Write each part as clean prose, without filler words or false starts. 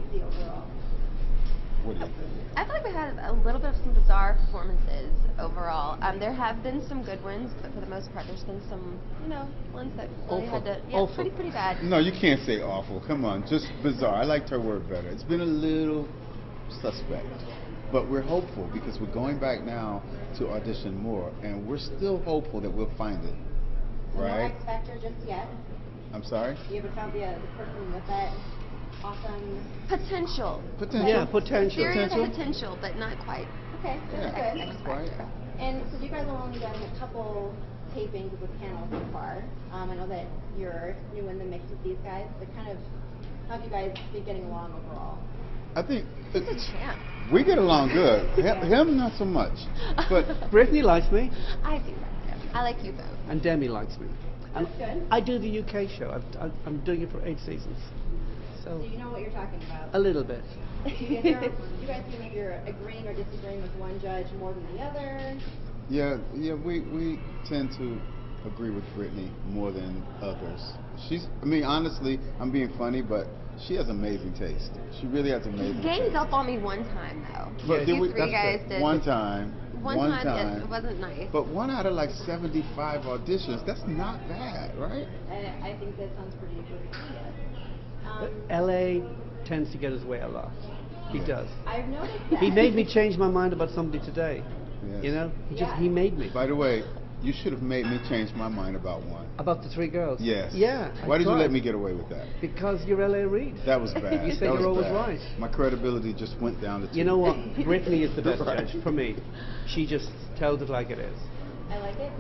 Casey overall? What do you think? I feel like we had a little bit of some bizarre performances overall. There have been some good ones, but for the most part, there's been some, ones that really had to, pretty bad. No, you can't say awful. Come on, just bizarre. I liked her word better. It's been a little suspect, but we're hopeful because we're going back now to audition more, and we're still hopeful that we'll find it. Right? No X Factor just yet. I'm sorry? You haven't found the person with that awesome Potential. Yeah, potential. Serious potential, but not quite. Okay, that's Yeah, good. right. And so you guys have only done a couple tapings of the panel so far. I know that you're new in the mix with these guys, but kind of how have you guys been getting along overall? I think He's a champ. we get along good. Him, not so much. But Brittany likes me, I do like him. I like you both. and Demi likes me. And That's good. I do the UK show. I'm doing it for 8 seasons. So you know what you're talking about. A little bit. You guys see maybe you're agreeing or disagreeing with one judge more than the other? yeah, we tend to agree with Brittany more than others. Honestly, I'm being funny, but she has amazing taste. She really has amazing He taste. ganged up on me one time, though. But You three guys did. One time. One time, yes, it wasn't nice. But 1 out of like 75 auditions, that's not bad, right? I think that sounds pretty good. LA tends to get his way a lot. He does. I've noticed that. He made me change my mind about somebody today. Yes. He made me. By the way, you should have made me change my mind about one. About the 3 girls. Yes. Yeah. Why did you tried. let me get away with that? Because you're LA Reid. That was bad. You said That was you're always bad. right. My credibility just went down the tube. You know what? Brittany is the best Right. judge for me. She just tells it like it is. I like it.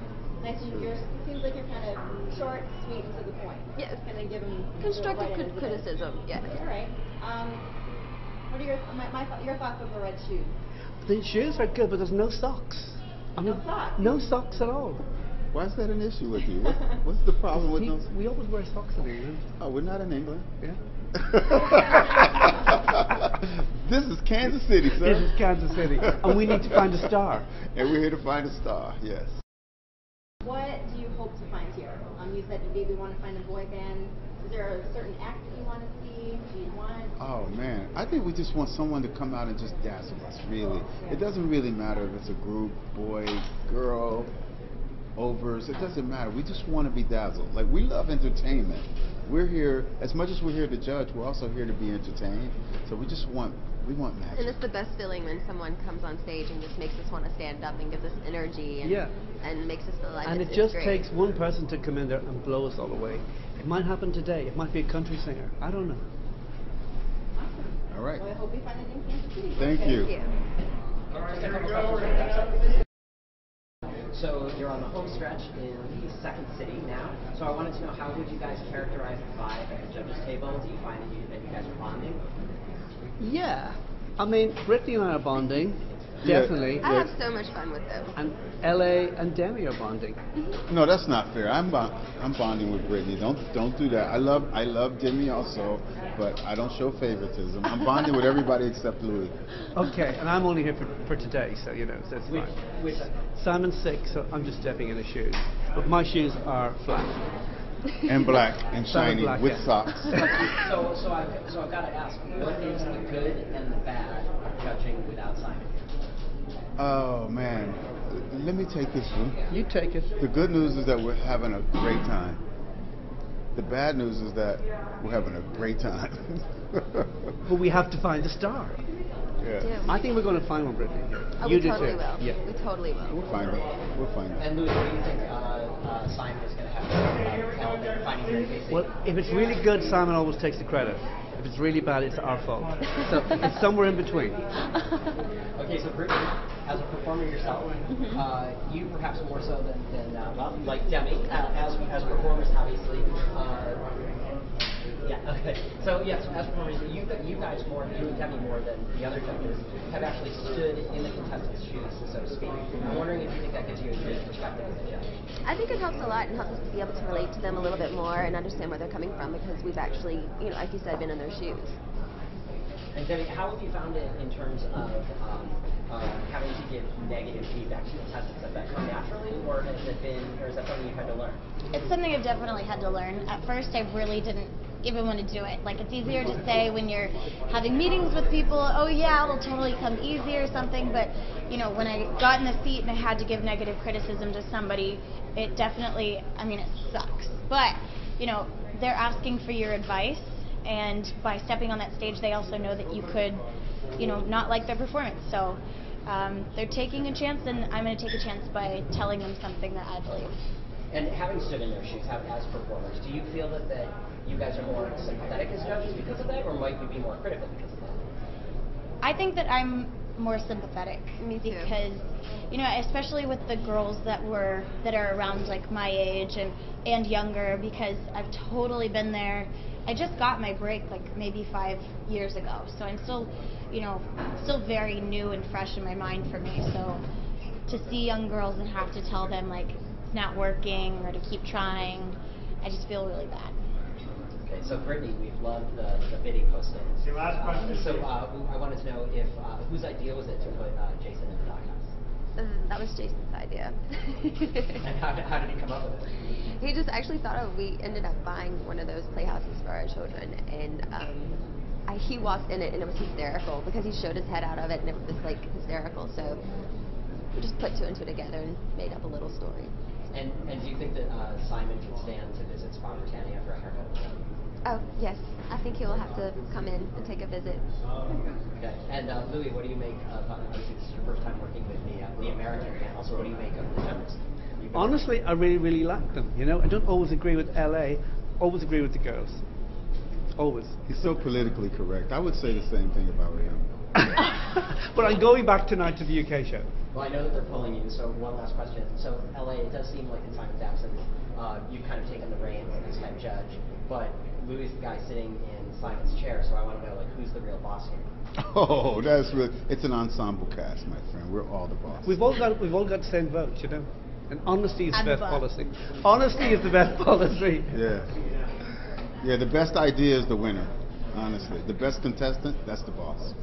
Nice. Seems like you're kind of short, sweet, and to the point. Yes. Kind of give them Constructive criticism, yes. All right. What are your thoughts of the red shoes? The shoes are good, but there's no socks. No socks? No socks at all. Why is that an issue with you? What's the problem with those? We always wear socks in England. Oh, we're not in England. Yeah. This is Kansas City, sir. This is Kansas City, and we need to find a star. And we're here to find a star, yes. What do you hope to find here? You said you maybe want to find a boy band. Is there a certain act that you want to see? Do you want? Oh man, I think we just want someone to come out and just dazzle us, really. It doesn't really matter if it's a group, boy, girl, overs, it doesn't matter. We just want to be dazzled. Like, we love entertainment. We're here, as much as we're here to judge, we're also here to be entertained. So we want magic. And it's the best feeling when someone comes on stage and just makes us want to stand up and gives us energy and makes us feel like And it's it just great. takes one person to come in there and blow us all away. It might happen today. It might be a country singer. I don't know. Awesome. All right. Well, I hope we find it in Kansas City. Thank you. Thank you. So you're on the home stretch in the second city now. So I wanted to know, how would you guys characterize the vibe at the judges' table? Do you find that you guys are bonding? Yeah. I mean, Brittany and I are bonding. Yeah. Definitely. I have so much fun with them. And LA and Demi are bonding. No, that's not fair. I'm bonding with Brittany. Don't do that. I love Demi also, but I don't show favoritism. I'm bonding with everybody except Louis. Okay, and I'm only here for today, so so it's fine. Which Simon's sick, so I'm just stepping in his shoes. But my shoes are flat. And black and shiny black, with yeah. socks. so I've got to ask, what is the good and the bad of judging without Simon? Oh man, let me take this one. You take it. The good news is that we're having a great time. The bad news is that we're having a great time. But we have to find a star. Yeah. I think we're going to find one, Brittany. Oh, You we do totally too. will. Yeah. We totally will. We'll find it. We'll find it. And Louis, what do you think Simon is going to have to help in finding Mary Casey? Well, if it's really good, Simon always takes the credit. If it's really bad, it's our fault. So it's somewhere in between. Okay, so Brittany, as a performer yourself, you perhaps more so than well, like Demi, as performers, obviously. Yeah. Okay. So yes, as performers, you guys more, you and Demi more than the other judges, have actually stood in the contestants' shoes, so to speak. I'm wondering if you think that gives you a good perspective as a judge. I think it helps a lot and helps us to be able to relate to them a little bit more and understand where they're coming from because we've actually, like you said, been in their shoes. And Debbie, how have you found it in terms of having to give negative feedback to contestants? Has that come naturally, or is that something you've had to learn? It's something I've definitely had to learn. At first, I really didn't even want to do it. Like, it's easier to say when you're having meetings with people, oh yeah, it'll totally come easy or something, but you know, when I got in the seat and I had to give negative criticism to somebody, it definitely, I mean, it sucks. But, you know, they're asking for your advice, and by stepping on that stage, they also know that you could, you know, not like their performance. So they're taking a chance, and I'm going to take a chance by telling them something that I believe. And having stood in their shoes, as performers, do you feel that you guys are more sympathetic as judges because of that, or might we be more critical because of that? I think that I'm more sympathetic. Me too. Because, you know, especially with the girls that are around like my age and younger, because I've totally been there. I just got my break like maybe 5 years ago, so I'm still, you know, still very new and fresh in my mind for me. So to see young girls and have to tell them like it's not working or to keep trying, I just feel really bad. Okay, so Brittany, we've loved the bidding postings. Your last question. So I wanted to know if whose idea was it to put Jason in the doghouse? That was Jason's idea. And how did he come up with it? He just actually thought of. We ended up buying one of those playhouses for our children, and he walked in it, and it was hysterical because he showed his head out of it, and it was just like hysterical. So we just put two and two together and made up a little story. And do you think that Simon can stand to visit Spa Britannia for a haircut? Oh yes, I think he will have to come in and take a visit. Okay. And Louis, what do you make of? Obviously, this is your first time working with the American panel. So what do you make of the judges? Honestly, I really, really like them. You know, I don't always agree with LA, always agree with the girls. Always. He's so politically correct. I would say the same thing about him. But I'm going back tonight to the UK show. Well, I know that they're pulling you, so one last question. So LA, it does seem like in Simon's absence, you've kind of taken the reins as head judge, but Louis is the guy sitting in Simon's chair, so I want to know, like, who's the real boss here? Oh, that's really, it's an ensemble cast, my friend. We're all the boss. We've all got the same vote, you know. And honesty is the I'm best the boss. policy. Honesty is the best policy. Yeah. Yeah, the best idea is the winner, honestly. The best contestant, that's the boss.